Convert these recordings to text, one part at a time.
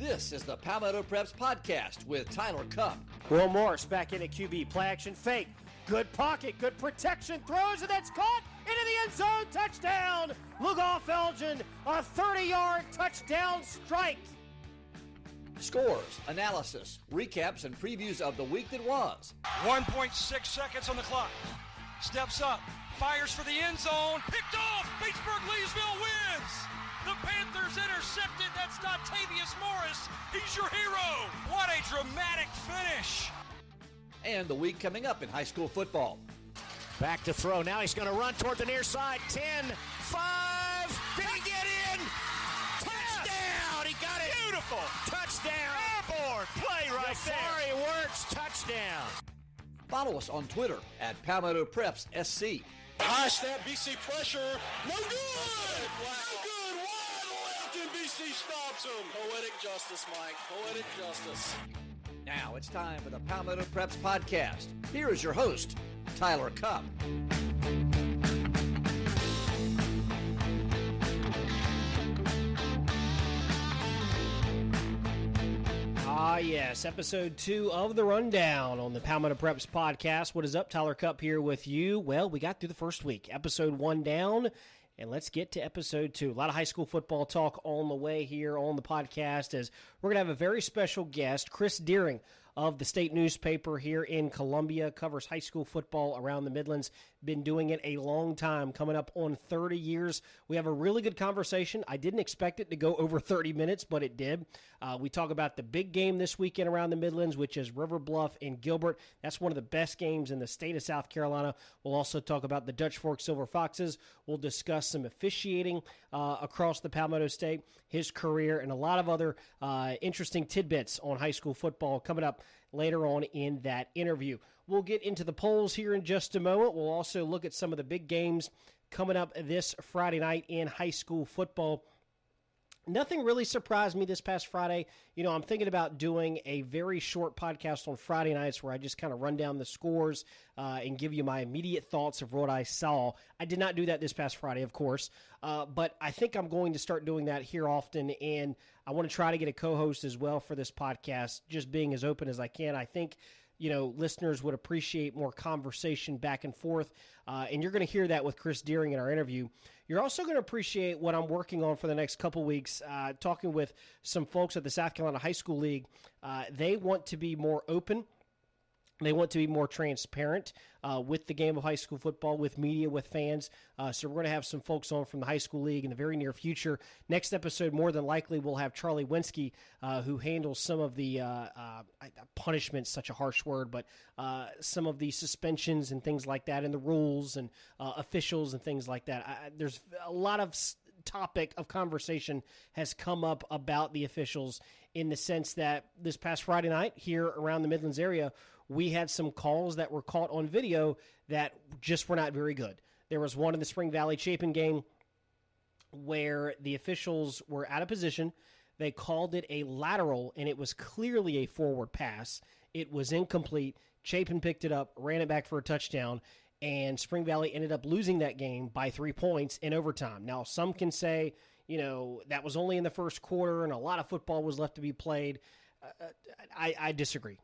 This is the Palmetto Preps Podcast with Tyler Cupp. Will Morris back into QB. Play action fake. Good pocket. Good protection. Throws and that's caught into the end zone. Touchdown. Lugoff Elgin. A 30-yard touchdown strike. Scores, analysis, recaps, and previews of the week that was. 1.6 seconds on the clock. Steps up. Fires for the end zone. Picked off. Batesburg-Leesville wins. The Panthers intercepted. That's not Tavius Morris. He's your hero. What a dramatic finish. And the week coming up in high school football. Back to throw. Now he's going to run toward the near side. 10, 5. Did he get in? Touchdown. He got it. Beautiful. Touchdown. Airborne play right there. Jafari Works. Touchdown. Follow us on Twitter at Palmetto Preps SC. High snap, BC pressure. No good. No good. Wide left, and BC stops him. Poetic justice, Mike. Poetic justice. Now it's time for the Palmetto Preps Podcast. Here is your host, Tyler Cupp. Yes, episode 2 of The Rundown on the Palmetto Preps Podcast. What is up? Tyler Cupp here with you. Well, we got through the first week. Episode 1 down, and let's get to episode 2. A lot of high school football talk on the way here on the podcast, as we're going to have a very special guest, Chris Deering of the state newspaper here in Columbia, covers high school football around the Midlands, been doing it a long time, coming up on 30 years. We have a really good conversation. I didn't expect it to go over 30 minutes, but it did. We talk about the big game this weekend around the Midlands, which is River Bluff and Gilbert. That's one of the best games in the state of South Carolina. We'll also talk about the Dutch Fork Silver Foxes. We'll discuss some officiating across the Palmetto State, his career, and a lot of other interesting tidbits on high school football coming up later on in that interview. We'll get into the polls here in just a moment. We'll also look at some of the big games coming up this Friday night in high school football. Nothing really surprised me this past Friday. You know, I'm thinking about doing a very short podcast on Friday nights where I just kind of run down the scores and give you my immediate thoughts of what I saw. I did not do that this past Friday, of course, but I think I'm going to start doing that here often, and I want to try to get a co-host as well for this podcast, just being as open as I can. I think listeners would appreciate more conversation back and forth, and you're going to hear that with Chris Deering in our interview. You're also going to appreciate what I'm working on for the next couple weeks, talking with some folks at the South Carolina High School League. They want to be more open. They want to be more transparent with the game of high school football, with media, with fans. So we're going to have some folks on from the High School League in the very near future. Next episode, more than likely, we'll have Charlie Wensky, who handles some of the punishments, such a harsh word, but some of the suspensions and things like that, and the rules and officials and things like that. There's a lot of topic of conversation has come up about the officials, in the sense that this past Friday night here around the Midlands area, we had some calls that were caught on video that just were not very good. There was one in the Spring Valley Chapin game where the officials were out of position. They called it a lateral, and it was clearly a forward pass. It was incomplete. Chapin picked it up, ran it back for a touchdown, and Spring Valley ended up losing that game by 3 points in overtime. Now, some can say, that was only in the first quarter and a lot of football was left to be played. I disagree.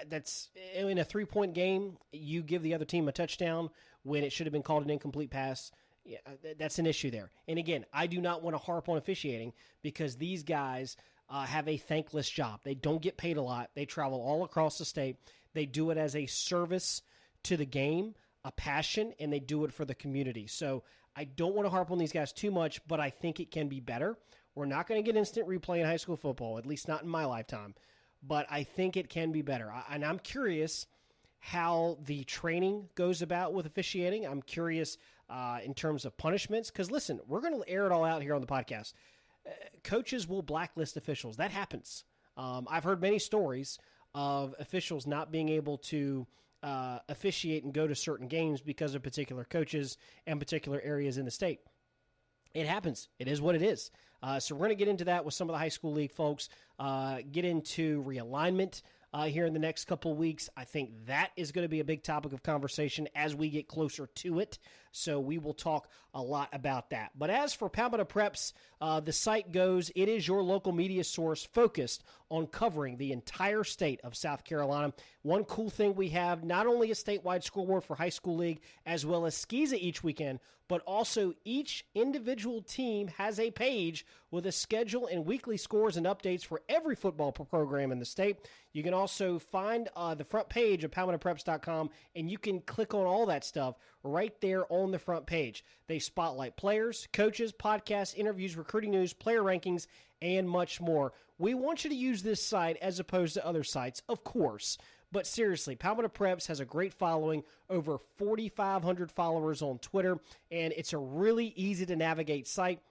That's in a 3-point game, you give the other team a touchdown when it should have been called an incomplete pass. Yeah, that's an issue there. And again, I do not want to harp on officiating, because these guys have a thankless job. They don't get paid a lot. They travel all across the state. They do it as a service to the game, a passion, and they do it for the community. So I don't want to harp on these guys too much, but I think it can be better. We're not going to get instant replay in high school football, at least not in my lifetime, but I think it can be better. And I'm curious how the training goes about with officiating. I'm curious in terms of punishments, because listen, we're going to air it all out here on the podcast. Coaches will blacklist officials. That happens. I've heard many stories of officials not being able to officiate and go to certain games because of particular coaches and particular areas in the state. It happens. It is what it is. So we're going to get into that with some of the high school league folks, get into realignment here in the next couple of weeks. I think that is going to be a big topic of conversation as we get closer to it. So we will talk a lot about that. But as for Palmetto Preps, the site goes, it is your local media source focused on covering the entire state of South Carolina. One cool thing we have, not only a statewide scoreboard for high school league, as well as SCISA each weekend, but also each individual team has a page with a schedule and weekly scores and updates for every football program in the state. You can also find the front page of PalmettoPreps.com, and you can click on all that stuff right there on the front page. They spotlight players, coaches, podcasts, interviews, recruiting news, player rankings, and much more. We want you to use this site as opposed to other sites, of course. But seriously, Palmetto Preps has a great following, over 4,500 followers on Twitter, and it's a really easy-to-navigate site.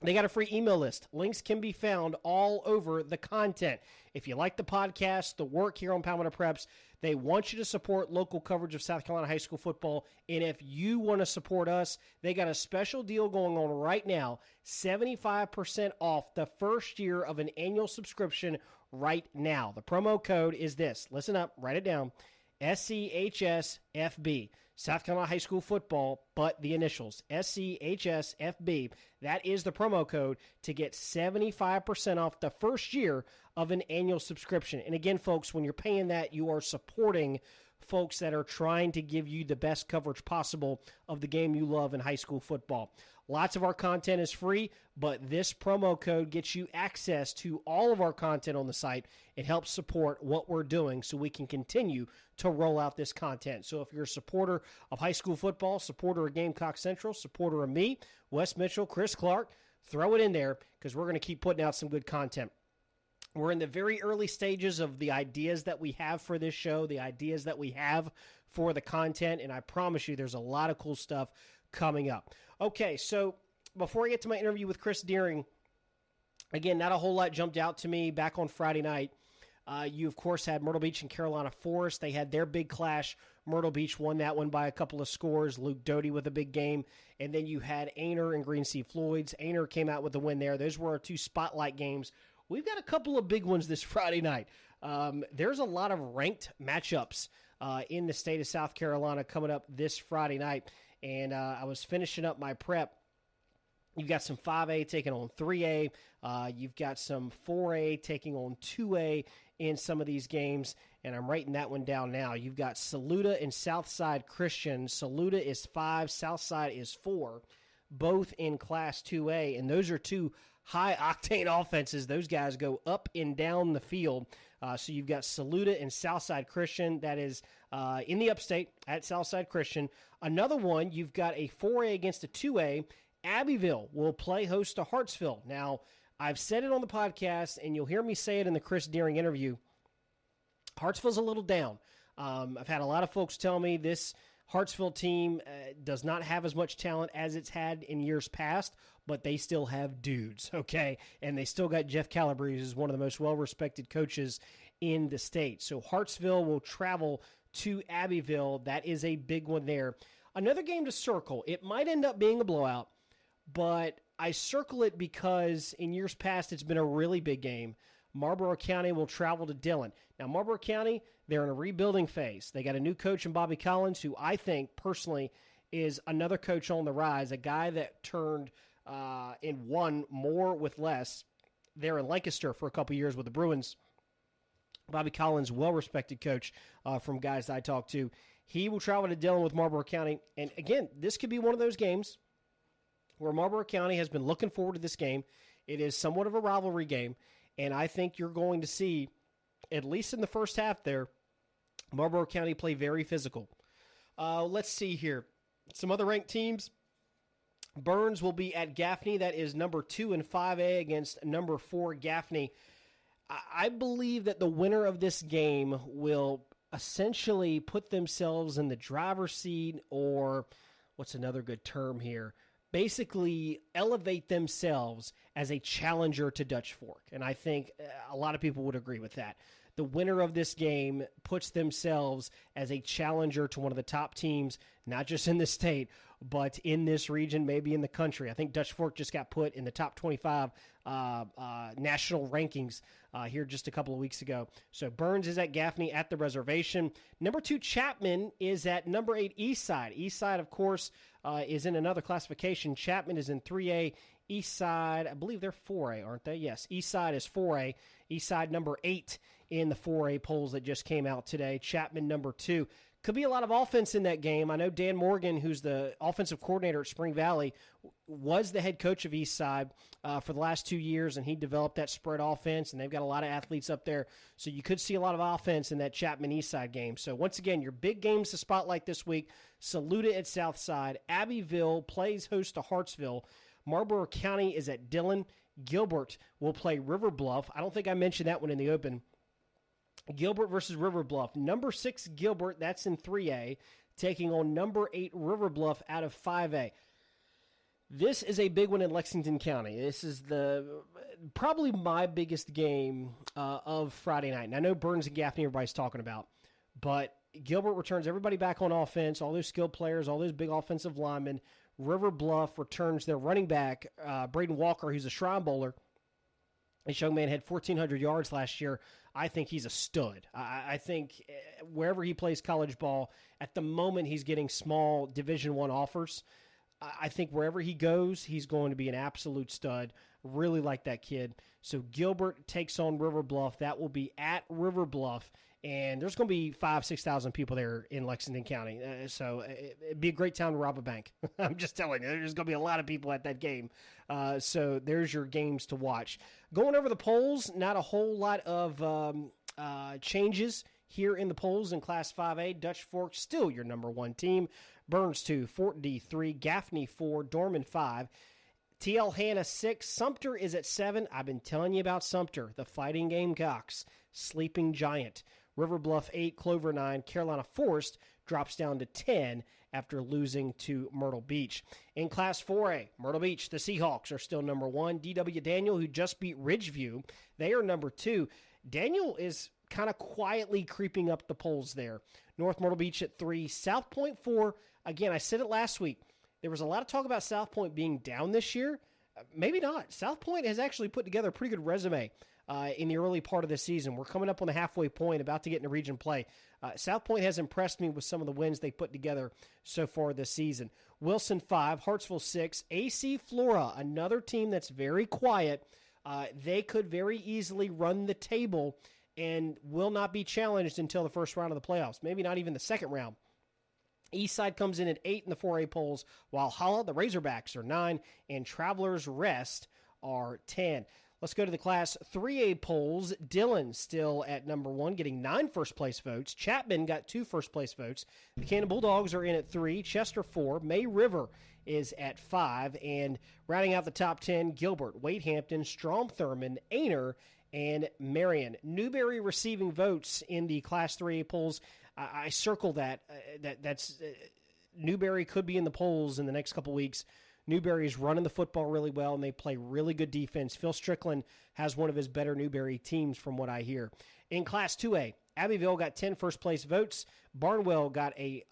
They got a free email list. Links can be found all over the content. If you like the podcast, the work here on Palmetto Preps, they want you to support local coverage of South Carolina high school football. And if you want to support us, they got a special deal going on right now, 75% off the first year of an annual subscription right now. The promo code is this. Listen up. Write it down. SCHSFB. South Carolina high school football, but the initials. SCHSFB. That is the promo code to get 75% off the first year of an annual subscription. And again, folks, when you're paying that, you are supporting folks that are trying to give you the best coverage possible of the game you love in high school football. Lots of our content is free, but this promo code gets you access to all of our content on the site. It helps support what we're doing so we can continue to roll out this content. So if you're a supporter of high school football, supporter of Gamecock Central, supporter of me, Wes Mitchell, Chris Clark, throw it in there because we're going to keep putting out some good content. We're in the very early stages of the ideas that we have for this show, the ideas that we have for the content, and I promise you there's a lot of cool stuff coming up. Okay, so before I get to my interview with Chris Deering, again, not a whole lot jumped out to me back on Friday night. You, of course, had Myrtle Beach and Carolina Forest. They had their big clash. Myrtle Beach won that one by a couple of scores. Luke Doty with a big game. And then you had Aner and Green Sea Floyds. Aner came out with the win there. Those were our two spotlight games. We've got a couple of big ones this Friday night. There's a lot of ranked matchups in the state of South Carolina coming up this Friday night. And I was finishing up my prep. You've got some 5A taking on 3A. You've got some 4A taking on 2A in some of these games, and I'm writing that one down now. You've got Saluda and Southside Christian. Saluda is 5, Southside is 4, both in Class 2A, and those are two high-octane offenses. Those guys go up and down the field. So you've got Saluda and Southside Christian. That is in the upstate at Southside Christian. Another one, you've got a 4A against a 2A. Abbeville will play host to Hartsville. Now, I've said it on the podcast, and you'll hear me say it in the Chris Deering interview. Hartsville's a little down. I've had a lot of folks tell me this Hartsville team does not have as much talent as it's had in years past, but they still have dudes, okay? And they still got Jeff Calabrese, who's one of the most well-respected coaches in the state. So Hartsville will travel to Abbeville. That is a big one there. Another game to circle. It might end up being a blowout, but I circle it because in years past it's been a really big game. Marlboro County will travel to Dillon. Now, Marlboro County, they're in a rebuilding phase. They got a new coach in Bobby Collins, who I think personally is another coach on the rise, a guy that turned and won more with less there in Lancaster for a couple years with the Bruins. Bobby Collins, well-respected coach from guys I talked to. He will travel to Dillon with Marlboro County. And again, this could be one of those games where Marlboro County has been looking forward to this game. It is somewhat of a rivalry game, and I think you're going to see, at least in the first half there, Marlboro County play very physical. Let's see here. Some other ranked teams. Burns will be at Gaffney. That is number 2 in 5A against number 4 Gaffney. I believe that the winner of this game will essentially put themselves in the driver's seat, or what's another good term here? Basically elevate themselves as a challenger to Dutch Fork. And I think a lot of people would agree with that. The winner of this game puts themselves as a challenger to one of the top teams, not just in the state, but in this region, maybe in the country. I think Dutch Fork just got put in the top 25 national rankings here just a couple of weeks ago. So Burns is at Gaffney at the reservation. Number 2, Chapman is at number 8, Eastside. Eastside, of course, is in another classification. Chapman is in 3A. Eastside, I believe they're 4A, aren't they? Yes, Eastside is 4A. Eastside number 8 in the 4A polls that just came out today. Chapman number 2. Could be a lot of offense in that game. I know Dan Morgan, who's the offensive coordinator at Spring Valley, was the head coach of Eastside for the last 2 years, and he developed that spread offense, and they've got a lot of athletes up there. So you could see a lot of offense in that Chapman Eastside game. So once again, your big games to spotlight this week: Saluda at Southside, Abbeville plays host to Hartsville, Marlboro County is at Dillon, Gilbert will play River Bluff. I don't think I mentioned that one in the open. Gilbert versus River Bluff. Number 6 Gilbert, that's in 3A, taking on number 8 River Bluff out of 5A. This is a big one in Lexington County. This is probably my biggest game of Friday night. And I know Burns and Gaffney everybody's talking about, but Gilbert returns everybody back on offense, all those skilled players, all those big offensive linemen. River Bluff returns their running back, Braden Walker, who's a Shrine Bowler. This young man had 1,400 yards last year. I think he's a stud. I think wherever he plays college ball, at the moment he's getting small Division I offers. I think wherever he goes, he's going to be an absolute stud. Really like that kid. So Gilbert takes on River Bluff. That will be at River Bluff. And there's going to be 5,000-6,000 people there in Lexington County. So it'd be a great town to rob a bank. I'm just telling you, there's going to be a lot of people at that game. So there's your games to watch. Going over the polls, not a whole lot of changes here in the polls in Class 5A. Dutch Fork still your number 1 team. Burns 2, Fort D 3, Gaffney 4, Dorman 5. TL Hanna 6, Sumter is at 7. I've been telling you about Sumter, the Fighting Gamecocks, sleeping giant. River Bluff 8, Clover 9, Carolina Forest drops down to 10 after losing to Myrtle Beach. In Class 4A, Myrtle Beach, the Seahawks are still number 1. D.W. Daniel, who just beat Ridgeview, they are number 2. Daniel is kind of quietly creeping up the polls there. North Myrtle Beach at 3, South Point 4. Again, I said it last week. There was a lot of talk about South Point being down this year. Maybe not. South Point has actually put together a pretty good resume in the early part of the season. We're coming up on the halfway point, about to get into region play. South Point has impressed me with some of the wins they put together so far this season. Wilson 5, Hartsville 6, AC Flora, another team that's very quiet. They could very easily run the table and will not be challenged until the first round of the playoffs, maybe not even the second round. Eastside comes in at 8 in the 4A polls, while Holla, the Razorbacks, are 9, and Travelers Rest are 10. Let's go to the Class 3A polls. Dillon still at number 1, getting 9 first-place votes. Chapman got 2 first-place votes. The Cannon Bulldogs are in at 3, Chester 4, May River is at 5, and rounding out the top 10, Gilbert, Wade Hampton, Strom Thurmond, Aner, and Marion. Newberry receiving votes in the Class 3A polls. I circle that. That's Newberry could be in the polls in the next couple weeks. Newberry's running the football really well, and they play really good defense. Phil Strickland has one of his better Newberry teams from what I hear. In Class 2A, Abbeville got 10 first-place votes. Barnwell got a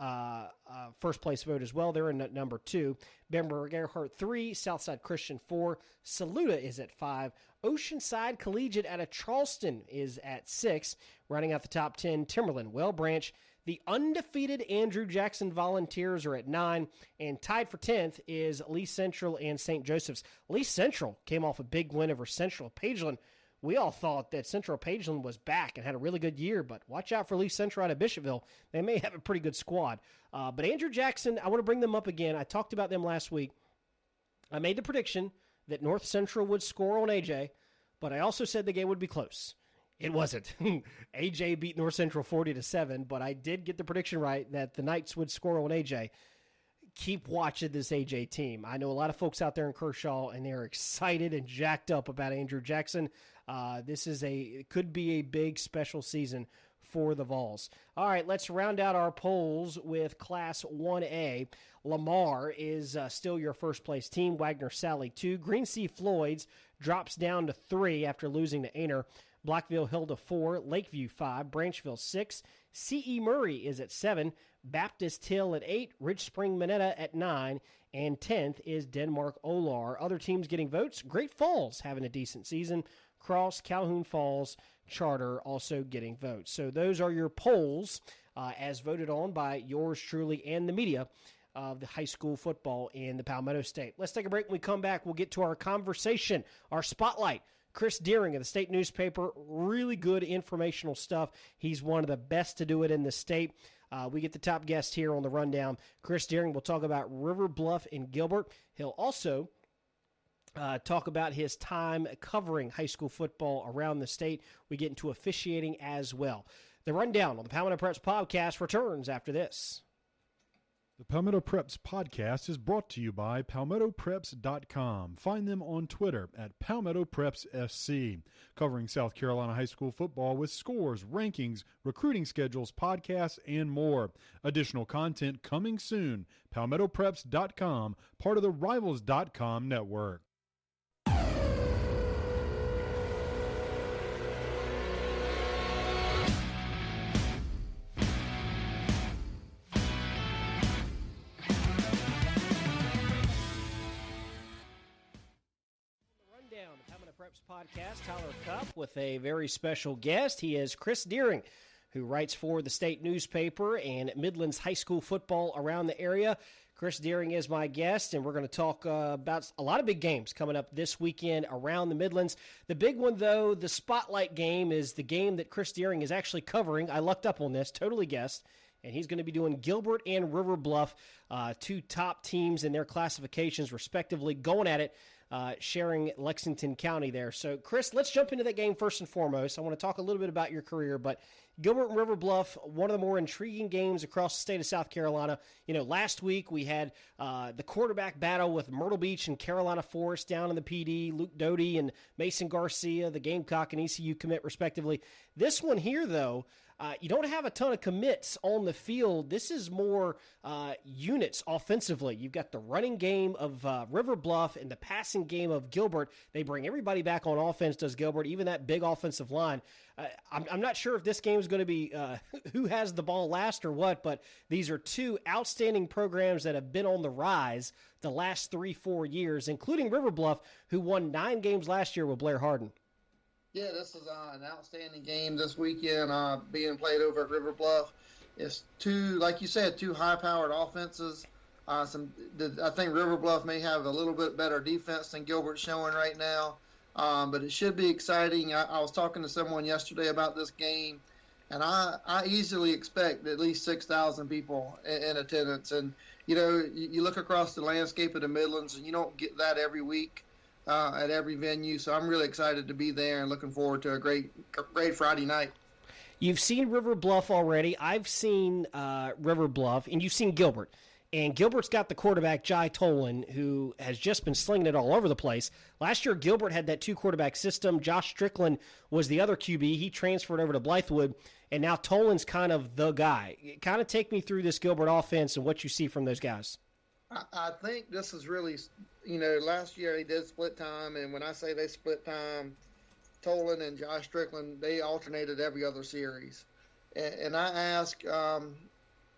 first-place vote as well. They're in at number 2. Bamberg Earhart 3, Southside Christian 4. Saluda is at 5. Oceanside Collegiate out of Charleston is at 6. Running out the top 10, Timberland, Well Branch. The undefeated Andrew Jackson Volunteers are at 9, and tied for 10th is Lee Central and St. Joseph's. Lee Central came off a big win over Central Pageland. We all thought that Central Pageland was back and had a really good year, but watch out for Lee Central out of Bishopville. They may have a pretty good squad. But Andrew Jackson, I want to bring them up again. I talked about them last week. I made the prediction that North Central would score on AJ, but I also said the game would be close. It wasn't. AJ beat North Central 40-7, but I did get the prediction right that the Knights would score on AJ. Keep watching this AJ team. I know a lot of folks out there in Kershaw, and they're excited and jacked up about Andrew Jackson. It could be a big special season for the Vols. All right, let's round out our polls with Class 1A. Lamar is still your first-place team. Wagner Sally 2. Green Sea Floyds drops down to 3 after losing to Aner. Blackville held a 4, Lakeview 5, Branchville 6, C.E. Murray is at 7, Baptist Hill at 8, Ridge Spring Minetta at 9, and 10th is Denmark Olar. Other teams getting votes, Great Falls having a decent season, Cross, Calhoun Falls, Charter also getting votes. So those are your polls as voted on by yours truly and the media of the high school football in the Palmetto State. Let's take a break. When we come back, we'll get to our conversation, our spotlight. Chris Deering of the state newspaper, really good informational stuff. He's one of the best to do it in the state. We get the top guest here on the rundown. Chris Deering will talk about River Bluff and Gilbert. He'll also talk about his time covering high school football around the state. We get into officiating as well. The rundown on the Palmetto Preps podcast returns after this. The Palmetto Preps podcast is brought to you by PalmettoPreps.com. Find them on Twitter at PalmettoPrepsSC, covering South Carolina high school football with scores, rankings, recruiting schedules, podcasts, and more. Additional content coming soon. PalmettoPreps.com, part of the Rivals.com network. Preps podcast, Tyler Cupp, with a very special guest. He is Chris Deering, who writes for the state newspaper and Midlands high school football around the area. Chris Deering is my guest, and we're going to talk about a lot of big games coming up this weekend around the Midlands. The big one, though, the spotlight game, is the game that Chris Deering is actually covering. I lucked up on this, totally guessed. And he's going to be doing Gilbert and River Bluff, two top teams in their classifications, respectively, going at it, sharing Lexington County there. So, Chris, let's jump into that game first and foremost. I want to talk a little bit about your career, but Gilbert and River Bluff, one of the more intriguing games across the state of South Carolina. You know, last week we had the quarterback battle with Myrtle Beach and Carolina Forest down in the PD, Luke Doty and Mason Garcia, the Gamecock and ECU commit, respectively. This one here, though, you don't have a ton of commits on the field. This is more units offensively. You've got the running game of River Bluff and the passing game of Gilbert. They bring everybody back on offense, does Gilbert, even that big offensive line. I'm not sure if this game is going to be who has the ball last or what, but these are two outstanding programs that have been on the rise the last 3-4 years, including River Bluff, who won 9 games last year with Blair Harden. Yeah, this is an outstanding game this weekend being played over at River Bluff. It's two, like you said, two high-powered offenses. I think River Bluff may have a little bit better defense than Gilbert's showing right now, but it should be exciting. I was talking to someone yesterday about this game, and I easily expect at least 6,000 people in attendance. And, you know, you look across the landscape of the Midlands, and you don't get that every week. At every venue, so I'm really excited to be there and looking forward to a great Friday night. You've seen River Bluff already. I've seen River Bluff, and you've seen Gilbert. And Gilbert's got the quarterback, Jai Tolan, who has just been slinging it all over the place. Last year, Gilbert had that 2-quarterback system. Josh Strickland was the other QB. He transferred over to Blythewood, and now Tolan's kind of the guy. Kind of take me through this Gilbert offense and what you see from those guys. I think this is really, you know, last year they did split time, and when I say they split time, Tolan and Josh Strickland, they alternated every other series. And I asked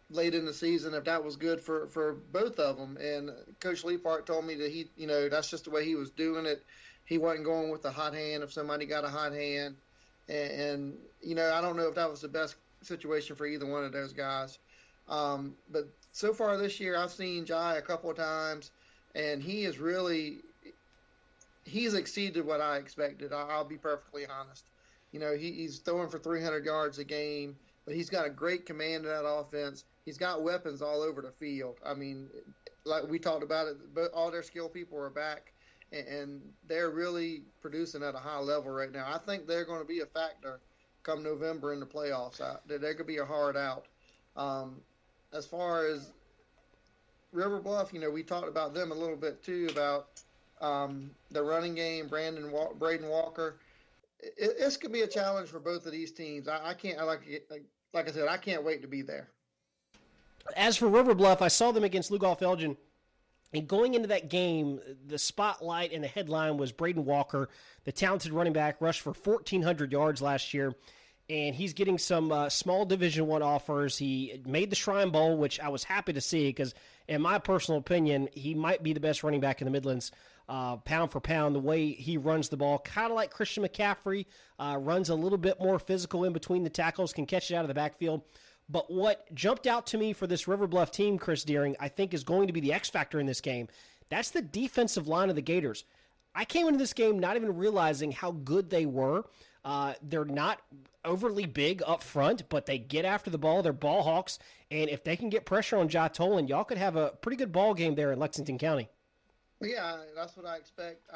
late in the season if that was good for both of them, and Coach Leapart told me that he, you know, that's just the way he was doing it. He wasn't going with a hot hand if somebody got a hot hand. And you know, I don't know if that was the best situation for either one of those guys. But so far this year, I've seen Jai a couple of times, and he's exceeded what I expected. I'll be perfectly honest. You know, he's throwing for 300 yards a game, but he's got a great command of that offense. He's got weapons all over the field. I mean, like we talked about it, but all their skill people are back, and they're really producing at a high level right now. I think they're going to be a factor come November in the playoffs. They're going to be a hard out. As far as River Bluff, you know, we talked about them a little bit too, about the running game, Braden Walker. It's going to be a challenge for both of these teams. I can't, like I said, I can't wait to be there. As for River Bluff, I saw them against Lugoff Elgin And going into that game, the spotlight and the headline was Braden Walker, the talented running back, rushed for 1,400 yards last year, and he's getting some small Division I offers. He made the Shrine Bowl, which I was happy to see because, in my personal opinion, he might be the best running back in the Midlands, pound for pound, the way he runs the ball. Kind of like Christian McCaffrey, runs a little bit more physical in between the tackles, can catch it out of the backfield. But what jumped out to me for this River Bluff team, Chris Deering, I think is going to be the X factor in this game. That's the defensive line of the Gators. I came into this game not even realizing how good they were. They're not overly big up front, but they get after the ball. They're ball hawks. And if they can get pressure on Ja Tolan, y'all could have a pretty good ball game there in Lexington County. Yeah, that's what I expect.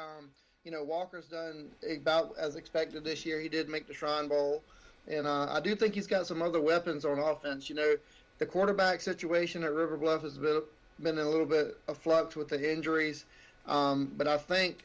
Walker's done about as expected this year. He did make the Shrine Bowl. And I do think he's got some other weapons on offense. The quarterback situation at River Bluff has been in a little bit of flux with the injuries. But I think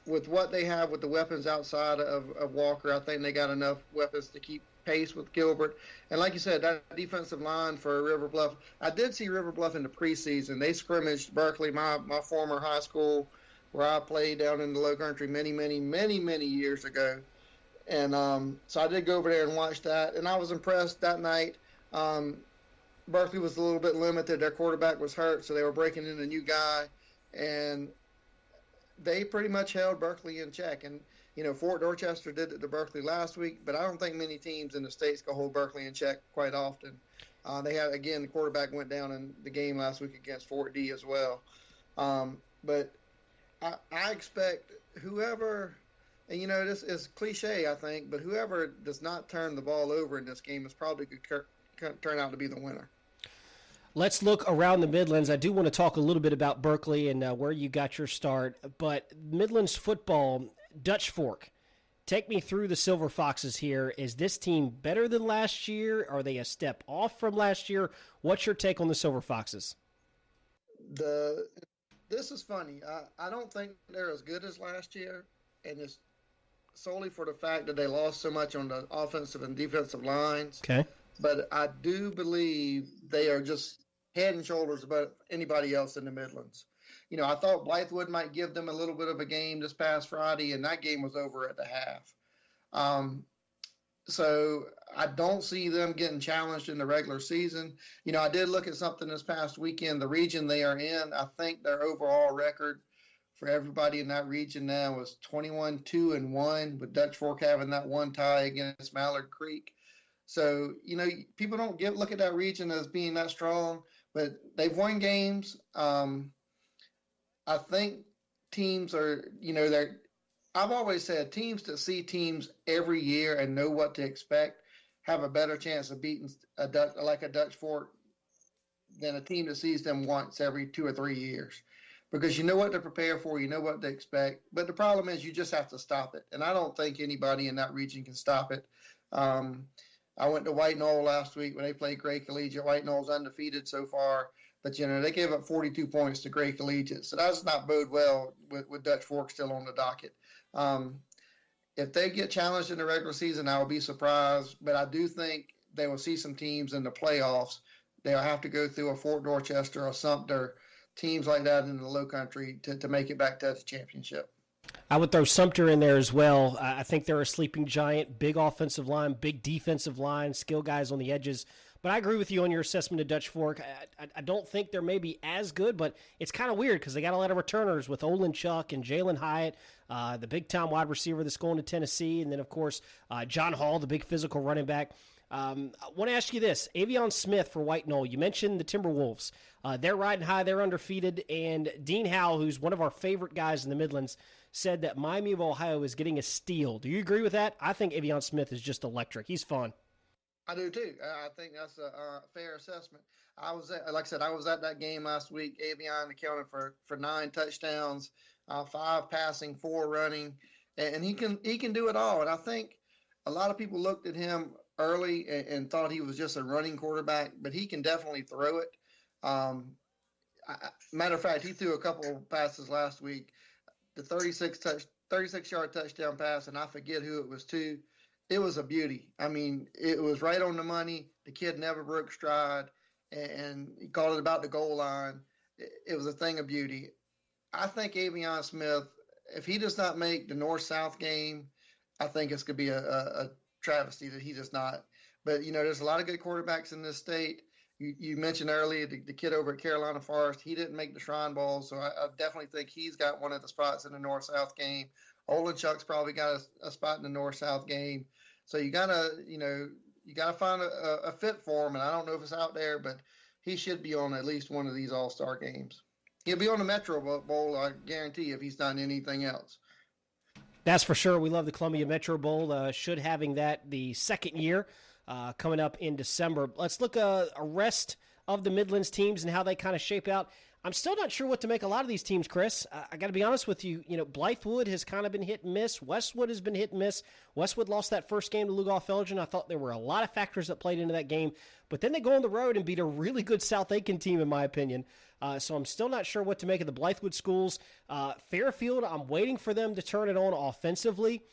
with what they have with the weapons outside of Walker, I think they got enough weapons to keep pace with Gilbert. And like you said, that defensive line for River Bluff, I did see River Bluff in the preseason. They scrimmaged Berkeley, my former high school, where I played down in the Low Country many, many, many, many years ago. And so I did go over there and watch that, and I was impressed that night. Berkeley was a little bit limited. Their quarterback was hurt, so they were breaking in a new guy, and they pretty much held Berkeley in check. And, Fort Dorchester did it to Berkeley last week, but I don't think many teams in the states can hold Berkeley in check quite often. They had, again, the quarterback went down in the game last week against Fort D as well. But I expect whoever – and, this is cliche, I think, but whoever does not turn the ball over in this game is probably could turn out to be the winner. Let's look around the Midlands. I do want to talk a little bit about Berkeley and where you got your start. But Midlands football, Dutch Fork, take me through the Silver Foxes here. Is this team better than last year? Are they a step off from last year? What's your take on the Silver Foxes? This is funny. I don't think they're as good as last year, and it's solely for the fact that they lost so much on the offensive and defensive lines. Okay. But I do believe they are just head and shoulders above anybody else in the Midlands. I thought Blythewood might give them a little bit of a game this past Friday, and that game was over at the half. So I don't see them getting challenged in the regular season. I did look at something this past weekend. The region they are in, I think their overall record for everybody in that region now was 21-2-1, with Dutch Fork having that one tie against Mallard Creek. So, people don't look at that region as being that strong, but they've won games. I think teams are, I've always said teams that see teams every year and know what to expect have a better chance of beating a Dutch Fork than a team that sees them once every 2 or 3 years. Because you know what to prepare for, you know what to expect. But the problem is you just have to stop it. And I don't think anybody in that region can stop it. I went to White Knoll last week when they played Gray Collegiate. White Knoll's undefeated so far. But, they gave up 42 points to Gray Collegiate. So that does not bode well with Dutch Fork still on the docket. If they get challenged in the regular season, I will be surprised. But I do think they will see some teams in the playoffs. They'll have to go through a Fort Dorchester or Sumter, teams like that in the Low Country to make it back to the championship. I would throw Sumter in there as well. I think they're a sleeping giant, big offensive line, big defensive line, skill guys on the edges. But I agree with you on your assessment of Dutch Fork. I don't think they're maybe as good, but it's kind of weird because they got a lot of returners with Olin Chuck and Jalen Hyatt, the big-time wide receiver that's going to Tennessee, and then, of course, John Hall, the big physical running back. I want to ask you this. Avion Smith for White Knoll, you mentioned the Timberwolves. They're riding high. They're undefeated. And Dean Howell, who's one of our favorite guys in the Midlands, said that Miami of Ohio is getting a steal. Do you agree with that? I think Avion Smith is just electric. He's fun. I do too. I think that's a fair assessment. Like I said, I was at that game last week. Avion accounted for 9 touchdowns, 5 passing, 4 running, and he can do it all. And I think a lot of people looked at him early and thought he was just a running quarterback, but he can definitely throw it. Matter of fact, he threw a couple of passes last week. The 36-yard touchdown pass, and I forget who it was to. It was a beauty. I mean, it was right on the money. The kid never broke stride, and he called it about the goal line. it was a thing of beauty. I think Avion Smith, if he does not make the North-South game, I think it's going to be a travesty that he does not. But, there's a lot of good quarterbacks in this state. You mentioned earlier the kid over at Carolina Forest. He didn't make the Shrine Bowl, so I definitely think he's got one of the spots in the North-South game. Olenchuk's probably got a spot in the North-South game. So you gotta find a fit for him, and I don't know if it's out there, but he should be on at least one of these All-Star games. He'll be on the Metro Bowl, I guarantee, if he's done anything else. That's for sure. We love the Columbia Metro Bowl. Should having that the second year coming up in December. Let's look a rest of the Midlands teams and how they kind of shape out. I'm still not sure what to make a lot of these teams, Chris. I got to be honest with you. Blythewood has kind of been hit and miss. Westwood has been hit and miss. Westwood lost that first game to Lugoff-Elgin. I thought there were a lot of factors that played into that game. But then they go on the road and beat a really good South Aiken team, in my opinion. So I'm still not sure what to make of the Blythewood schools. Fairfield, I'm waiting for them to turn it on offensively.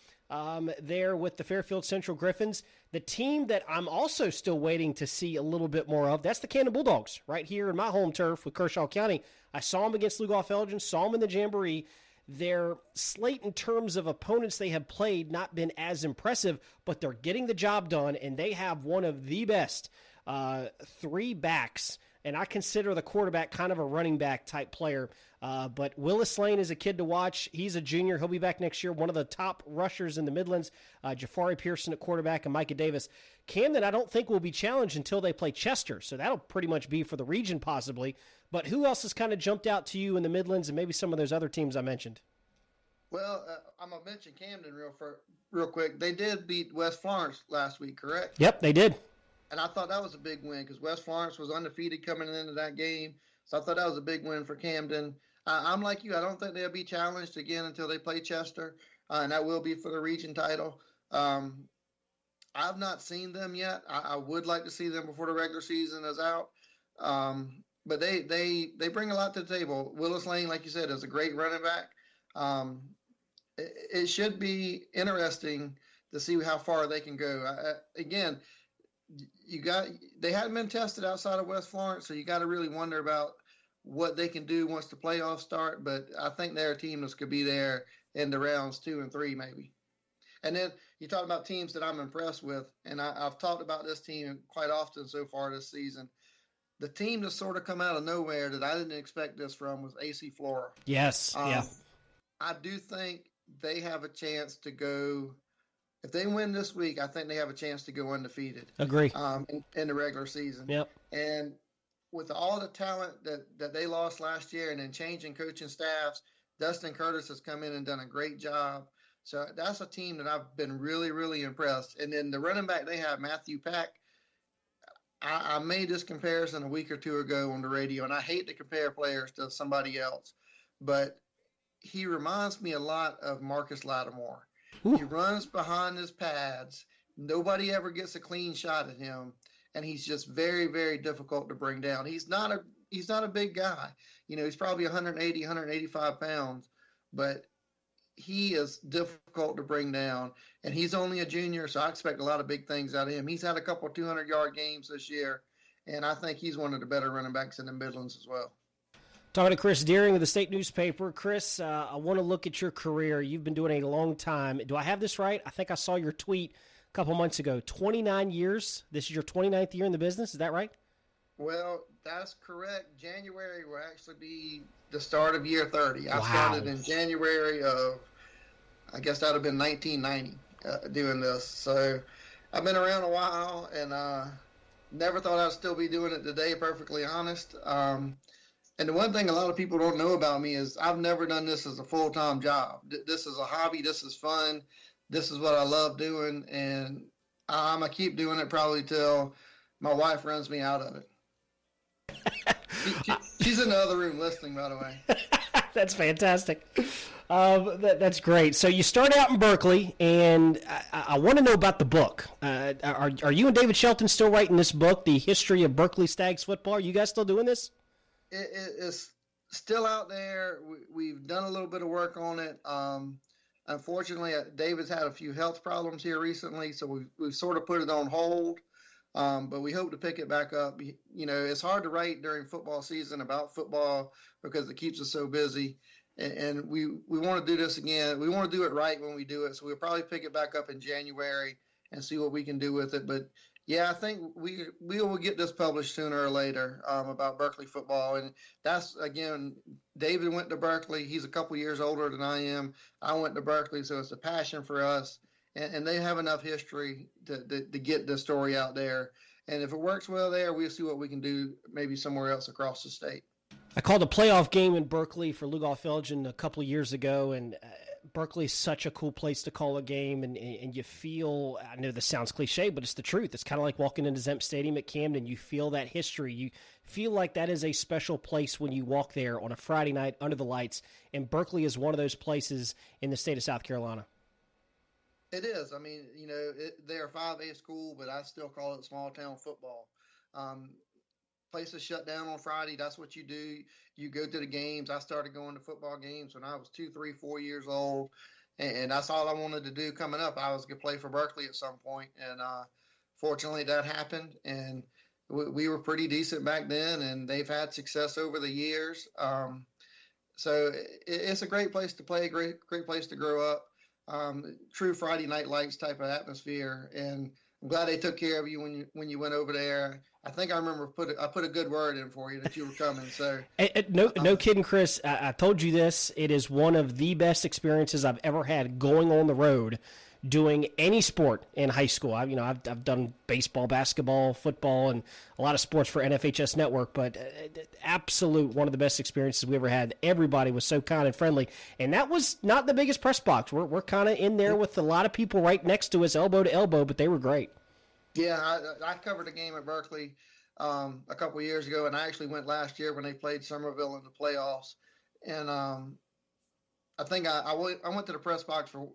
There with the Fairfield Central Griffins. The team that I'm also still waiting to see a little bit more of, that's the Cannon Bulldogs, right here in my home turf with Kershaw County. I saw them against Lugoff-Elgin, saw them in the Jamboree. Their slate in terms of opponents they have played not been as impressive, but they're getting the job done, and they have one of the best three backs, and I consider the quarterback kind of a running back type player. But Willis Lane is a kid to watch. He's a junior. He'll be back next year. One of the top rushers in the Midlands. Jafari Pearson at quarterback and Micah Davis. Camden, I don't think will be challenged until they play Chester. So that'll pretty much be for the region possibly. But who else has kind of jumped out to you in the Midlands and maybe some of those other teams I mentioned? Well, I'm going to mention Camden real quick. They did beat West Florence last week, correct? Yep, they did. And I thought that was a big win because West Florence was undefeated coming into that game. So I thought that was a big win for Camden. I'm like you. I don't think they'll be challenged again until they play Chester, and that will be for the region title. I've not seen them yet. I would like to see them before the regular season is out. But they bring a lot to the table. Willis Lane, like you said, is a great running back. It should be interesting to see how far they can go. Again, they hadn't been tested outside of West Florence, so you got to really wonder about what they can do once the playoffs start. But I think they're a team that could be there in the rounds 2 and 3 maybe. And then you talk about teams that I'm impressed with, and I've talked about this team quite often so far this season. The team that sort of come out of nowhere that I didn't expect this from was AC Flora. Yes, yeah. I do think they have a chance to go. If they win this week, I think they have a chance to go undefeated. Agree. In the regular season. Yep. And with all the talent that they lost last year and then changing coaching staffs, Dustin Curtis has come in and done a great job. So that's a team that I've been really, really impressed. And then the running back they have, Matthew Pack, I made this comparison a week or two ago on the radio, and I hate to compare players to somebody else, but he reminds me a lot of Marcus Lattimore. Ooh. He runs behind his pads. Nobody ever gets a clean shot at him, and he's just very, very difficult to bring down. He's not a big guy. He's probably 180, 185 pounds, but he is difficult to bring down, and he's only a junior, so I expect a lot of big things out of him. He's had a couple 200-yard games this year, and I think he's one of the better running backs in the Midlands as well. Talking to Chris Deering of the State Newspaper. Chris, I want to look at your career. You've been doing it a long time. Do I have this right? I think I saw your tweet a couple months ago. 29 years. This is your 29th year in the business. Is that right? Well, that's correct. January will actually be the start of year 30. I Wow. started in January of, I guess that would have been 1990 doing this. So I've been around a while, and never thought I'd still be doing it today, perfectly honest. And the one thing a lot of people don't know about me is I've never done this as a full-time job. This is a hobby. This is fun. This is what I love doing, and I'm going to keep doing it probably till my wife runs me out of it. She's in the other room listening, by the way. That's fantastic. That's great. So you start out in Berkeley, and I want to know about the book. Are you and David Shelton still writing this book, The History of Berkeley Stags Football? Are you guys still doing this? It's still out there. We've done a little bit of work on it. Unfortunately, David's had a few health problems here recently, so we've sort of put it on hold. But we hope to pick it back up. It's hard to write during football season about football because it keeps us so busy. And we want to do this again. We want to do it right when we do it. So we'll probably pick it back up in January and see what we can do with it. But yeah, I think we will get this published sooner or later about Berkeley football. And that's, again, David went to Berkeley. He's a couple years older than I am. I went to Berkeley, so it's a passion for us. And they have enough history to get the story out there. And if it works well there, we'll see what we can do maybe somewhere else across the state. I called a playoff game in Berkeley for Lugoff Elgin a couple of years ago, and Berkeley's such a cool place to call a game, and you feel, I know this sounds cliche, but it's the truth. It's kind of like walking into Zemp Stadium at Camden. You feel that history. You feel like that is a special place when you walk there on a Friday night under the lights, and Berkeley is one of those places in the state of South Carolina. It is. I mean, they're a 5A school, but I still call it small town football. Places shut down on Friday. That's what you do. You go to the games. I started going to football games when I was 2, 3, 4 years old, and that's all I wanted to do coming up. I was going to play for Berkeley at some point, and fortunately that happened, and we were pretty decent back then, and they've had success over the years. So it's a great place to play, great place to grow up. True Friday Night Lights type of atmosphere, and I'm glad they took care of you when you went over there. I think I remember I put a good word in for you that you were coming. So no kidding, Chris. I told you this. It is one of the best experiences I've ever had going on the road, doing any sport in high school. I've done baseball, basketball, football, and a lot of sports for NFHS Network. But absolute one of the best experiences we ever had. Everybody was so kind and friendly, and that was not the biggest press box. We're kind of in there with a lot of people right next to us, elbow to elbow, but they were great. Yeah, I covered a game at Berkeley a couple of years ago, and I actually went last year when they played Summerville in the playoffs. And I think I went to the press box for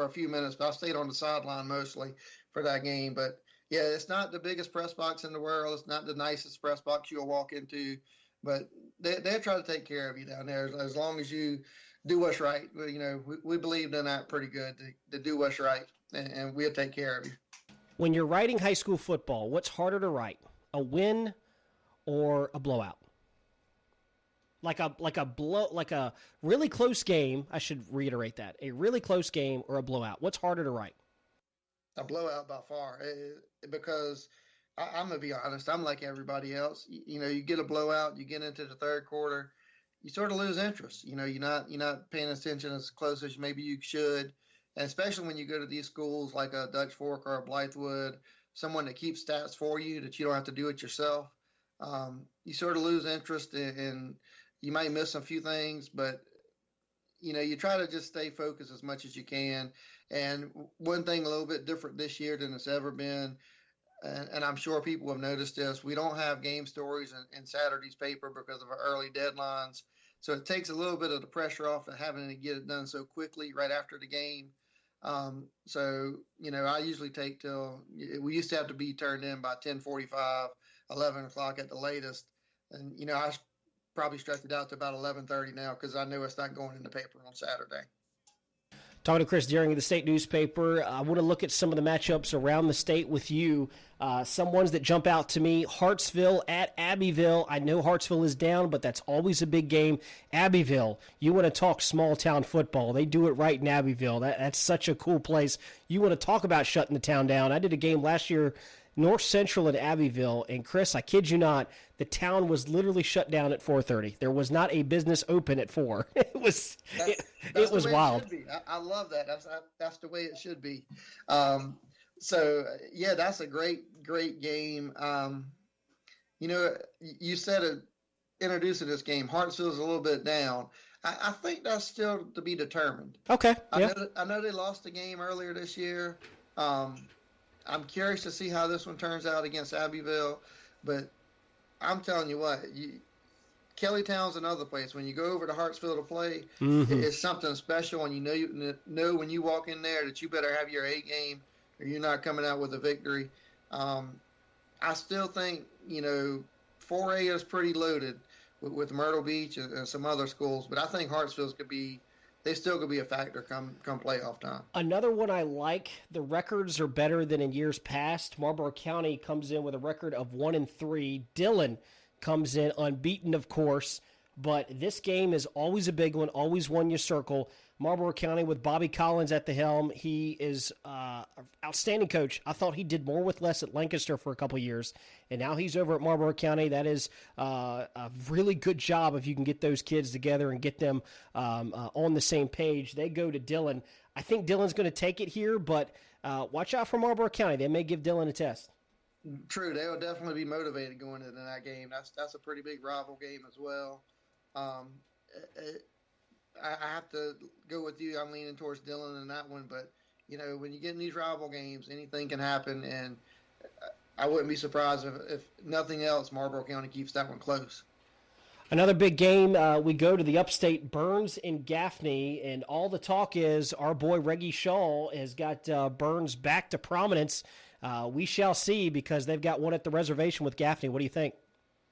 a few minutes, but I stayed on the sideline mostly for that game. But yeah, it's not the biggest press box in the world. It's not the nicest press box you'll walk into, but they try to take care of you down there as long as you do what's right. We believed in that pretty good to do what's right, and we'll take care of you. When you're writing high school football, what's harder to write, a win or a blowout? Like a really close game. I should reiterate that. A really close game or a blowout. What's harder to write? A blowout by far, because I'm gonna be honest. I'm like everybody else. You get a blowout, you get into the third quarter, you sort of lose interest. You're not paying attention as close as maybe you should. And especially when you go to these schools like a Dutch Fork or a Blythewood, someone that keeps stats for you that you don't have to do it yourself, you sort of lose interest and you might miss a few things, but, you try to just stay focused as much as you can. And one thing a little bit different this year than it's ever been, and I'm sure people have noticed this, we don't have game stories in Saturday's paper because of our early deadlines. So it takes a little bit of the pressure off of having to get it done so quickly right after the game. I usually take we used to have to be turned in by 10:45, 11 o'clock at the latest. And, I probably stretched it out to about 11:30 now because I know it's not going in the paper on Saturday. Talking to Chris Deering of the state newspaper, I want to look at some of the matchups around the state with you. Some ones that jump out to me, Hartsville at Abbeville. I know Hartsville is down, but that's always a big game. Abbeville, you want to talk small town football. They do it right in Abbeville. That's such a cool place. You want to talk about shutting the town down. I did a game last year, North Central at Abbeville, and Chris, I kid you not, the town was literally shut down at 4:30. There was not a business open at 4. It was wild. It should be. I love that. That's the way it should be. That's a great game. You said introducing this game, Hartsville's a little bit down. I think that's still to be determined. Okay. Yeah. I know they lost the game earlier this year. I'm curious to see how this one turns out against Abbeville, but I'm telling you what, Kellytown's another place. When you go over to Hartsville to play, it's something special, and you know when you walk in there that you better have your A game or you're not coming out with a victory. I still think 4A is pretty loaded with Myrtle Beach and some other schools, but I think Hartsville's could be they still could be a factor come playoff time. Another one I like. The records are better than in years past. Marlboro County comes in with a record of 1-3. Dillon comes in unbeaten, of course. But this game is always a big one, always one you circle. Marlboro County with Bobby Collins at the helm. He is an outstanding coach. I thought he did more with less at Lancaster for a couple of years, and now he's over at Marlboro County. That is a really good job if you can get those kids together and get them on the same page. They go to Dillon. I think Dillon's going to take it here, but watch out for Marlboro County. They may give Dillon a test. True. They will definitely be motivated going into that game. That's a pretty big rival game as well. I have to go with you. I'm leaning towards Dillon in that one, but when you get in these rival games, anything can happen, and I wouldn't be surprised if nothing else, Marlboro County keeps that one close. Another big game. We go to the upstate, Burns and Gaffney, and all the talk is our boy Reggie Shaw has got Burns back to prominence. We shall see, because they've got one at the reservation with Gaffney. What do you think?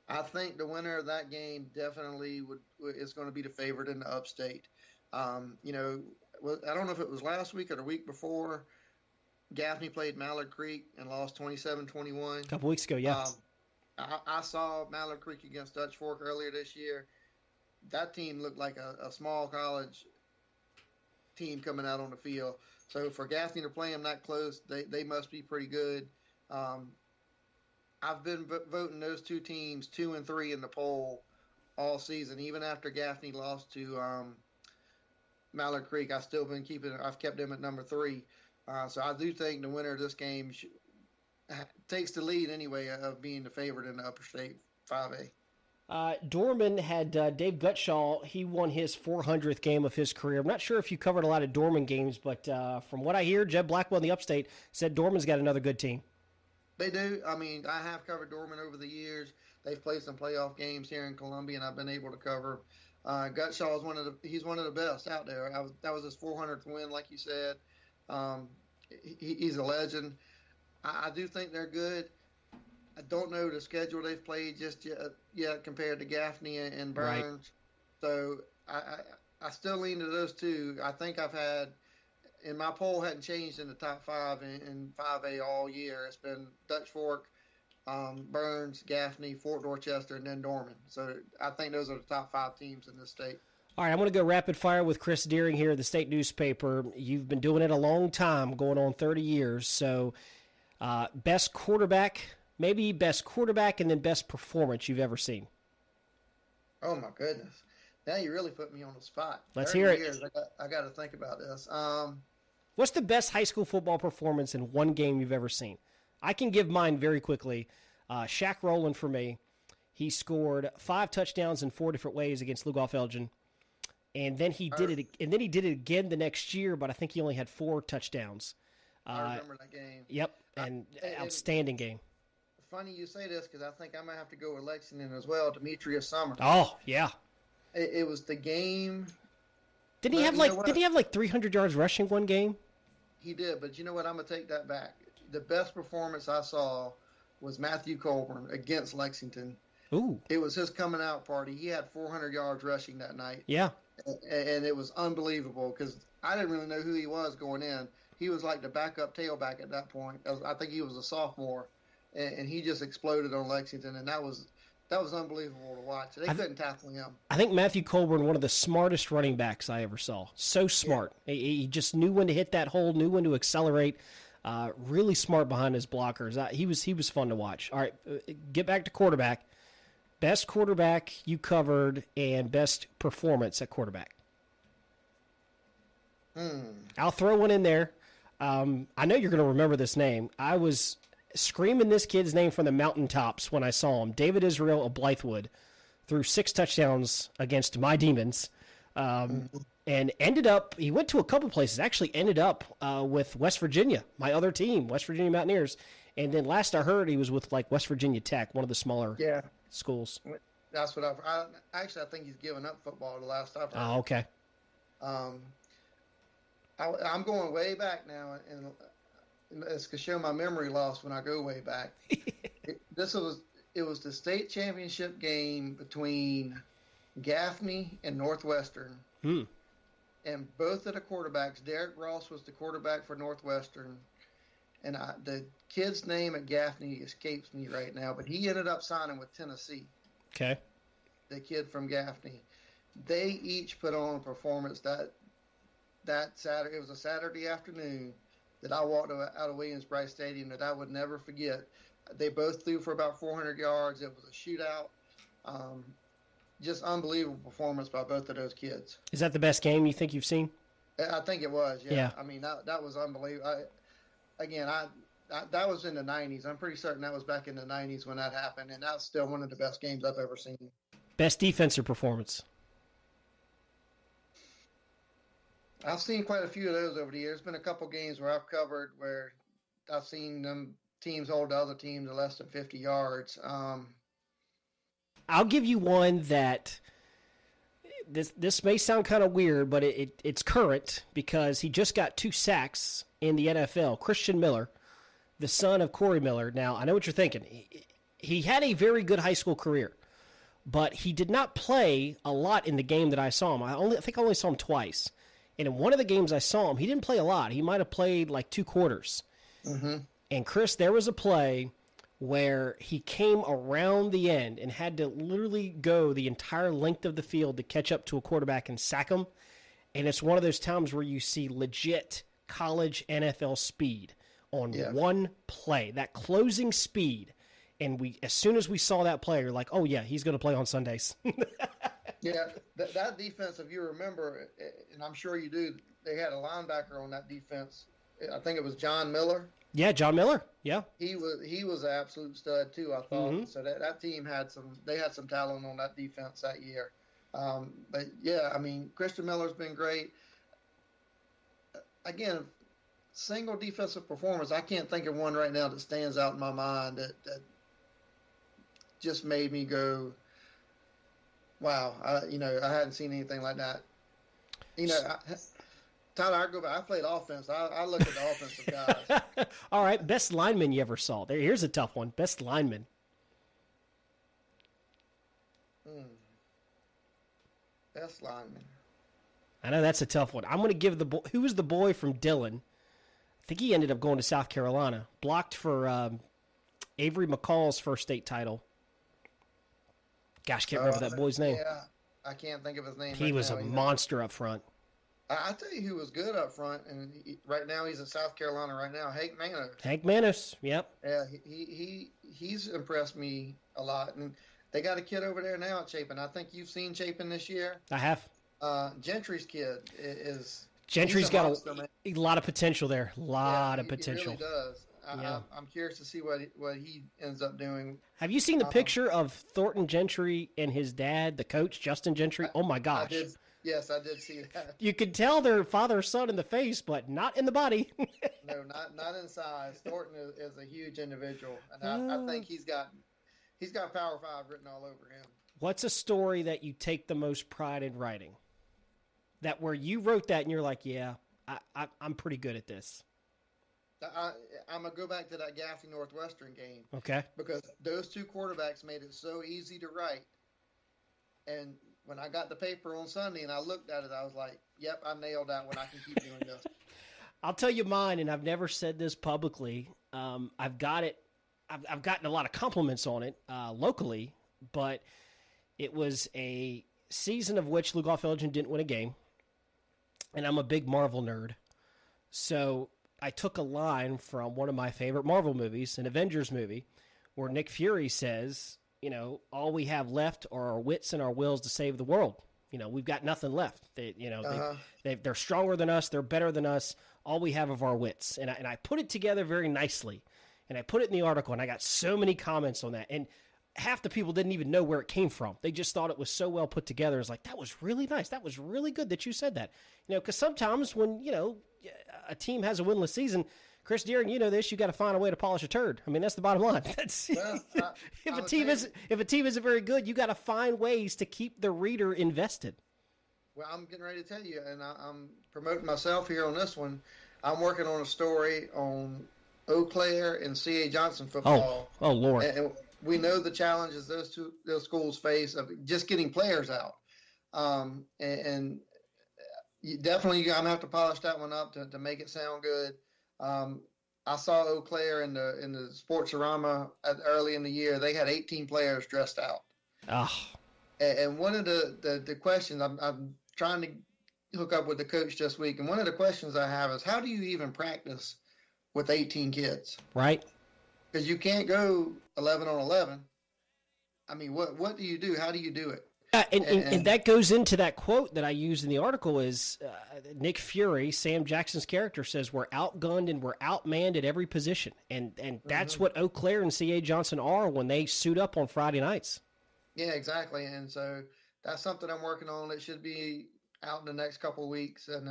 I think the winner of that game definitely is going to be the favorite in the upstate. I don't know if it was last week or the week before. Gaffney played Mallard Creek and lost 27-21. A couple weeks ago, yeah. I saw Mallard Creek against Dutch Fork earlier this year. That team looked like a small college team coming out on the field. So for Gaffney to play them that close, they must be pretty good. I've been voting those two teams 2 and 3 in the poll all season. Even after Gaffney lost to Mallard Creek, I've kept them at number 3. So I do think the winner of this game takes the lead anyway of being the favorite in the Upper State 5A. Dorman had Dave Gutshaw. He won his 400th game of his career. I'm not sure if you covered a lot of Dorman games, but from what I hear, Jeb Blackwell in the Upstate said Dorman's got another good team. They do. I mean, I have covered Dorman over the years. They've played some playoff games here in Columbia, and I've been able to cover. Gutshaw is he's one of the best out there. That was his 400th win, like you said. He's a legend. I do think they're good. I don't know the schedule they've played just yet compared to Gaffney and Burns. Right. So I still lean to those two. I think I've had. And my poll hadn't changed in the top 5 in 5A all year. It's been Dutch Fork, Burns, Gaffney, Fort Dorchester, and then Dorman. So I think those are the top 5 teams in this state. All right, I'm going to go rapid fire with Chris Deering here at the state newspaper. You've been doing it a long time, going on 30 years. So best quarterback, maybe best quarterback, and then best performance you've ever seen. Oh, my goodness. Now you really put me on the spot. Let's hear it. Years, I got to think about this. What's the best high school football performance in one game you've ever seen? I can give mine very quickly. Shaq Rowland for me. He scored 5 touchdowns in 4 different ways against Lugoff Elgin. And then he did it. And then he did it again the next year, but I think he only had 4 touchdowns. I remember that game. Yep, and outstanding game. Funny you say this, because I think I might have to go with Lexington as well. Demetrius Summers. Oh yeah. It was the game. Didn't he have like 300 yards rushing one game? He did, but you know what? I'm gonna take that back. The best performance I saw was Matthew Colburn against Lexington. Ooh. It was his coming out party. He had 400 yards rushing that night. Yeah. And it was unbelievable, because I didn't really know who he was going in. He was like the backup tailback at that point. I think he was a sophomore, and he just exploded on Lexington, and that was unbelievable to watch. They couldn't tackle him. I think Matthew Colburn, one of the smartest running backs I ever saw. So smart. Yeah. He just knew when to hit that hole, knew when to accelerate. Really smart behind his blockers. He was fun to watch. All right, get back to quarterback. Best quarterback you covered and best performance at quarterback. I'll throw one in there. I know you're going to remember this name. I was screaming this kid's name from the mountaintops when I saw him. David Israel of Blythewood threw 6 touchdowns against my Demons, and he went to a couple places, actually ended up with West Virginia, my other team, West Virginia Mountaineers. And then last I heard, he was with like West Virginia Tech, one of the smaller schools. That's what I think he's given up football the last I've heard. Oh, okay. I'm going way back now, and it's to show my memory loss when I go way back. It was the state championship game between Gaffney and Northwestern. and both of the quarterbacks, Derek Ross was the quarterback for Northwestern, and the kid's name at Gaffney escapes me right now, but he ended up signing with Tennessee. Okay. The kid from Gaffney. They each put on a performance that Saturday. It was a Saturday afternoon that I walked out of Williams-Brice Stadium that I would never forget. They both threw for about 400 yards. It was a shootout. Just unbelievable performance by both of those kids. Is that the best game you think you've seen? I think it was, yeah. Yeah. I mean, that was unbelievable. That was in the 90s. I'm pretty certain that was back in the 90s when that happened, and that's still one of the best games I've ever seen. Best defensive performance? I've seen quite a few of those over the years. There's been a couple games where I've covered where I've seen them teams hold the other team to less than 50 yards. I'll give you one that this may sound kind of weird, but it's current because he just got 2 sacks in the NFL. Christian Miller, the son of Corey Miller. Now, I know what you're thinking. He had a very good high school career, but he did not play a lot in the game that I saw him. I think I only saw him twice. And in one of the games I saw him, he didn't play a lot. He might have played like 2 quarters. Mm-hmm. And, Chris, there was a play where he came around the end and had to literally go the entire length of the field to catch up to a quarterback and sack him. And it's one of those times where you see legit college NFL speed on one play, that closing speed. And as soon as we saw that play, you're like, oh, yeah, he's going to play on Sundays. Yeah, that defense, if you remember, and I'm sure you do, they had a linebacker on that defense. I think it was John Miller. Yeah, John Miller. Yeah, he was an absolute stud too, I thought. Mm-hmm. So that team had some talent on that defense that year. But yeah, I mean, Christian Miller's been great. Again, single defensive performance. I can't think of one right now that stands out in my mind that just made me go, wow, I hadn't seen anything like that. Tyler, I played offense. I look at the offensive guys. All right, best lineman you ever saw. Here's a tough one. Best lineman. Best lineman. I know that's a tough one. I'm going to give who was the boy from Dillon? I think he ended up going to South Carolina. Blocked for Avery McCall's first state title. Gosh, can't remember that boy's name. Yeah, I can't think of his name. He was a monster up front. I tell you who was good up front, and right now he's in South Carolina right now, Hank Manos. Hank Manos, yep. Yeah, he's impressed me a lot. And they got a kid over there now at Chapin. I think you've seen Chapin this year. I have. Gentry's kid is – Gentry's got a lot of potential there. A lot of potential. He really does. I'm curious to see what he ends up doing. Have you seen the picture of Thornton Gentry and his dad, the coach, Justin Gentry? Oh, my gosh. Yes, I did see that. You could tell their father-son in the face, but not in the body. No, not in size. Thornton is a huge individual, and I think he's got Power 5 written all over him. What's a story that you take the most pride in writing? That where you wrote that and you're like, yeah, I'm pretty good at this. I'm going to go back to that Gaffney Northwestern game. Okay. Because those 2 quarterbacks made it so easy to write. And when I got the paper on Sunday and I looked at it, I was like, yep, I nailed that one. I can keep doing this. I'll tell you mine, and I've never said this publicly. I've gotten a lot of compliments on it locally, but it was a season of which Lou Goff-Elgin didn't win a game, and I'm a big Marvel nerd. So I took a line from one of my favorite Marvel movies, an Avengers movie, where Nick Fury says, all we have left are our wits and our wills to save the world. We've got nothing left. They're stronger than us. They're better than us. All we have are our wits. And I put it together very nicely. And I put it in the article, and I got so many comments on that. And half the people didn't even know where it came from. They just thought it was so well put together. It's like, that was really nice. That was really good that you said that. Because sometimes when, a team has a winless season, Chris Deering, you know this, you got to find a way to polish a turd. I mean, that's the bottom line. If a team isn't very good, you got to find ways to keep the reader invested. Well, I'm getting ready to tell you, and I'm promoting myself here on this one. I'm working on a story on Eau Claire and C.A. Johnson football. Oh Lord. And we know the challenges those schools face of just getting players out. And Definitely, I'm gonna have to polish that one up to make it sound good. I saw Eau Claire in the Sportsorama early in the year. They had 18 players dressed out. Oh. And one of the questions I'm trying to hook up with the coach this week, and one of the questions I have is, how do you even practice with 18 kids? Right. Because you can't go 11 on 11. I mean, what do you do? How do you do it? And that goes into that quote that I used in the article is Nick Fury, Sam Jackson's character, says we're outgunned and we're outmanned at every position. And that's what Eau Claire and C.A. Johnson are when they suit up on Friday nights. Yeah, exactly. And so that's something I'm working on. It should be out in the next couple of weeks. And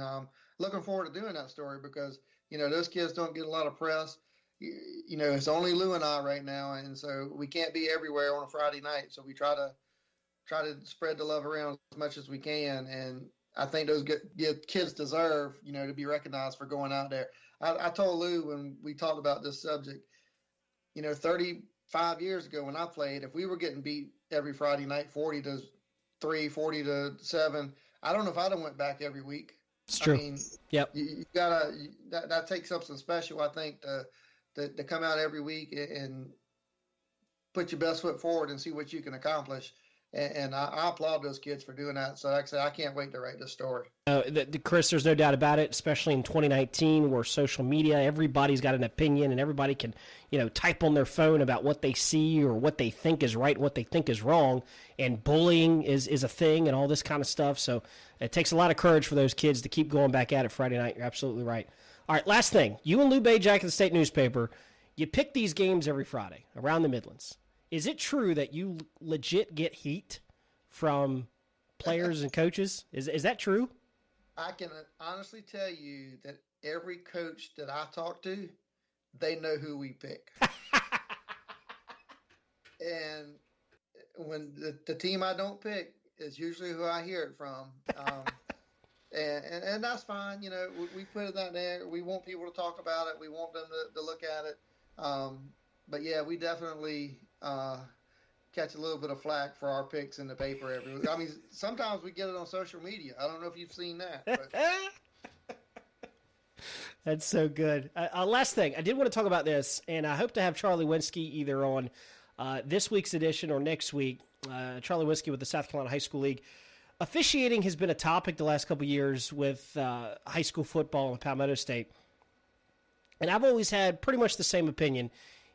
looking forward to doing that story because, those kids don't get a lot of press. It's only Lou and I right now. And so we can't be everywhere on a Friday night. So we try to spread the love around as much as we can. And I think those kids deserve, to be recognized for going out there. I told Lou when we talked about this subject, 35 years ago when I played, if we were getting beat every Friday night, 40-3, 40-7, I don't know if I'd have went back every week. It's true. I mean, yep. You gotta, that takes something special, I think, to come out every week and put your best foot forward and see what you can accomplish. And I applaud those kids for doing that. So like I said, I can't wait to write this story. Chris, there's no doubt about it, especially in 2019 where social media, everybody's got an opinion and everybody can, type on their phone about what they see or what they think is right, what they think is wrong. And bullying is a thing and all this kind of stuff. So it takes a lot of courage for those kids to keep going back at it Friday night. You're absolutely right. All right, last thing. You and Lou Bajak at the State Newspaper, you pick these games every Friday around the Midlands. Is it true that you legit get heat from players and coaches? Is that true? I can honestly tell you that every coach that I talk to, they know who we pick. And when the team I don't pick is usually who I hear it from. And that's fine. We put it out there. We want people to talk about it. We want them to look at it. But yeah, we definitely catch a little bit of flack for our picks in the paper every week. I mean, sometimes we get it on social media. I don't know if you've seen that. But. That's so good. Last thing, I did want to talk about this, and I hope to have Charlie Winsky either on this week's edition or next week. Charlie Winsky with the South Carolina High School League. Officiating has been a topic the last couple of years with high school football at Palmetto State. And I've always had pretty much the same opinion.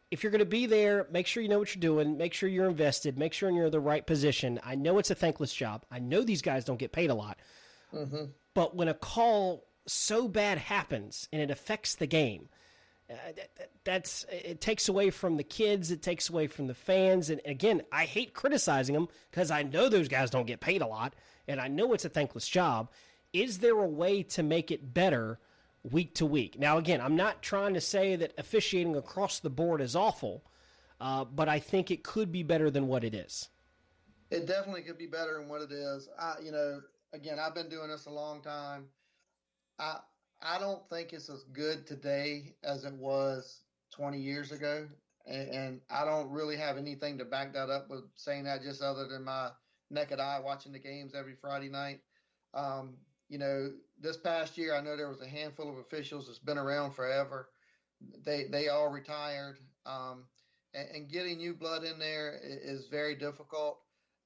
If you're going to be there, make sure you know what you're doing. Make sure you're invested. Make sure you're in the right position. I know it's a thankless job. I know these guys don't get paid a lot. Mm-hmm. But when a call so bad happens and it affects the game, it takes away from the kids. It takes away from the fans. And again, I hate criticizing them because I know those guys don't get paid a lot, and I know it's a thankless job. Is there a way to make it better week to week? Now, again, I'm not trying to say that officiating across the board is awful, but I think it could be better than what it is. It definitely could be better than what it is. Again, I've been doing this a long time. I don't think it's as good today as it was 20 years ago, and I don't really have anything to back that up with saying that just other than my naked eye watching the games every Friday night. This past year, I know there was a handful of officials that's been around forever. They all retired, and getting new blood in there is very difficult.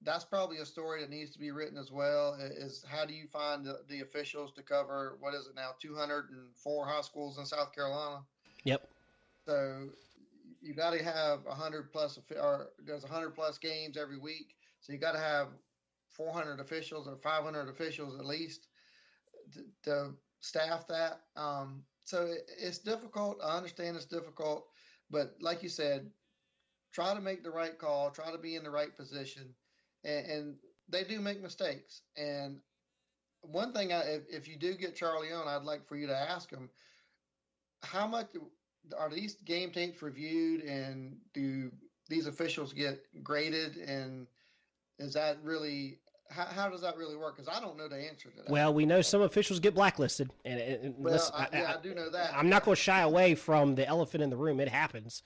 That's probably a story that needs to be written as well, is how do you find the officials to cover, what is it now, 204 high schools in South Carolina? Yep. So you got to have 100 plus, or there's 100 plus games every week. So you got to have 400 officials or 500 officials at least to staff that. So it's difficult. I understand it's difficult, but like you said, try to make the right call, try to be in the right position. And they do make mistakes. And one thing, if you do get Charlie on, I'd like for you to ask him, how much are these game tapes reviewed, and do these officials get graded? And is that really, how does that really work? Because I don't know the answer to that. Well, we know some officials get blacklisted. I do know that. I'm not going to shy away from the elephant in the room. It happens.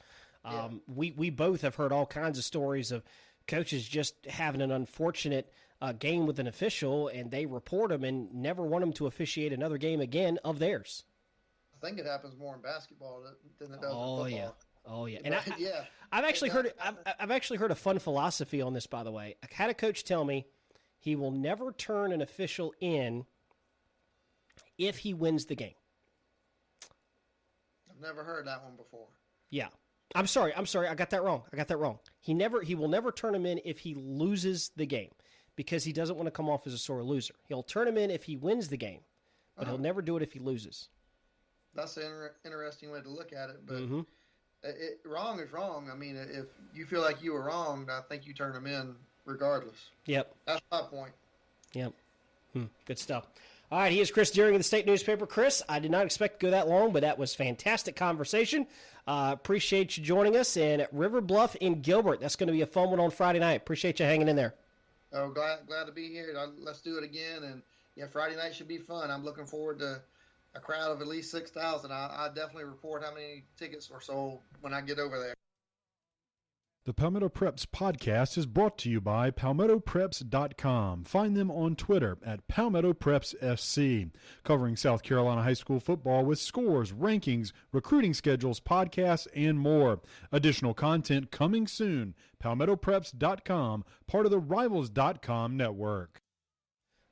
We both have heard all kinds of stories of coaches just having an unfortunate a game with an official and they report him and never want him to officiate another game again of theirs. I think it happens more in basketball than it does in Oh, football. yeah. Oh, yeah. And Yeah. I've actually heard a fun philosophy on this, by the way. I had a coach tell me he will never turn an official in if he wins the game. I've never heard that one before. Yeah. I'm sorry. I got that wrong. He will never turn him in if he loses the game because he doesn't want to come off as a sore loser. He'll turn him in if he wins the game, but he'll never do it if he loses. That's an interesting way to look at it, but wrong is wrong. I mean, if you feel like you were wrong, I think you turn them in regardless. Yep. That's my point. Yep. Good stuff. All right, he is Chris Deering of the State Newspaper. Chris, I did not expect to go that long, but that was fantastic conversation. Appreciate you joining us. And at River Bluff in Gilbert, that's going to be a fun one on Friday night. Appreciate you hanging in there. Oh, glad to be here. Let's do it again. And, yeah, Friday night should be fun. I'm looking forward to a crowd of at least 6,000. I'll definitely report how many tickets were sold when I get over there. The Palmetto Preps podcast is brought to you by PalmettoPreps.com. Find them on Twitter at PalmettoPrepsSC, covering South Carolina high school football with scores, rankings, recruiting schedules, podcasts, and more. Additional content coming soon. PalmettoPreps.com, part of the Rivals.com network.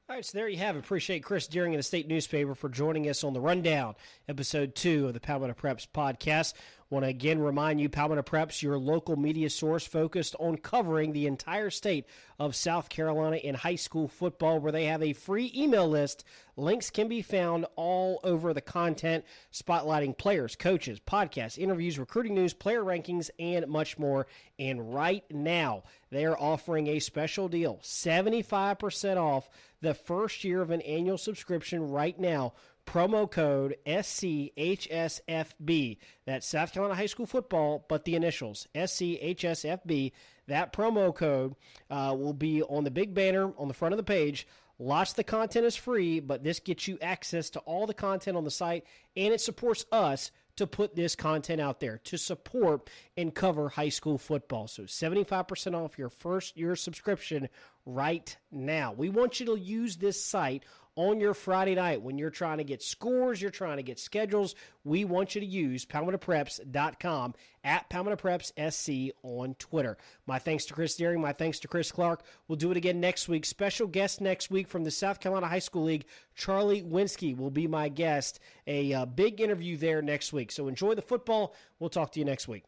All right, so there you have it. Appreciate Chris Deering of the State Newspaper for joining us on the Rundown, Episode 2 of the Palmetto Preps podcast. Want to again remind you, Palmetto Preps, your local media source focused on covering the entire state of South Carolina in high school football, where they have a free email list. Links can be found all over the content, spotlighting players, coaches, podcasts, interviews, recruiting news, player rankings, and much more. And right now, they are offering a special deal, 75% off the first year of an annual subscription right now. Promo code SCHSFB. That's South Carolina High School Football, but the initials, SCHSFB. That promo code will be on the big banner on the front of the page. Lots of the content is free, but this gets you access to all the content on the site, and it supports us to put this content out there to support and cover high school football. So 75% off your first year subscription right now. We want you to use this site on your Friday night when you're trying to get scores, you're trying to get schedules. We want you to use PalmettoPreps.com at PalmettoPrepsSC on Twitter. My thanks to Chris Deering. My thanks to Chris Clark. We'll do it again next week. Special guest next week from the South Carolina High School League. Charlie Winsky will be my guest. A big interview there next week. So enjoy the football. We'll talk to you next week.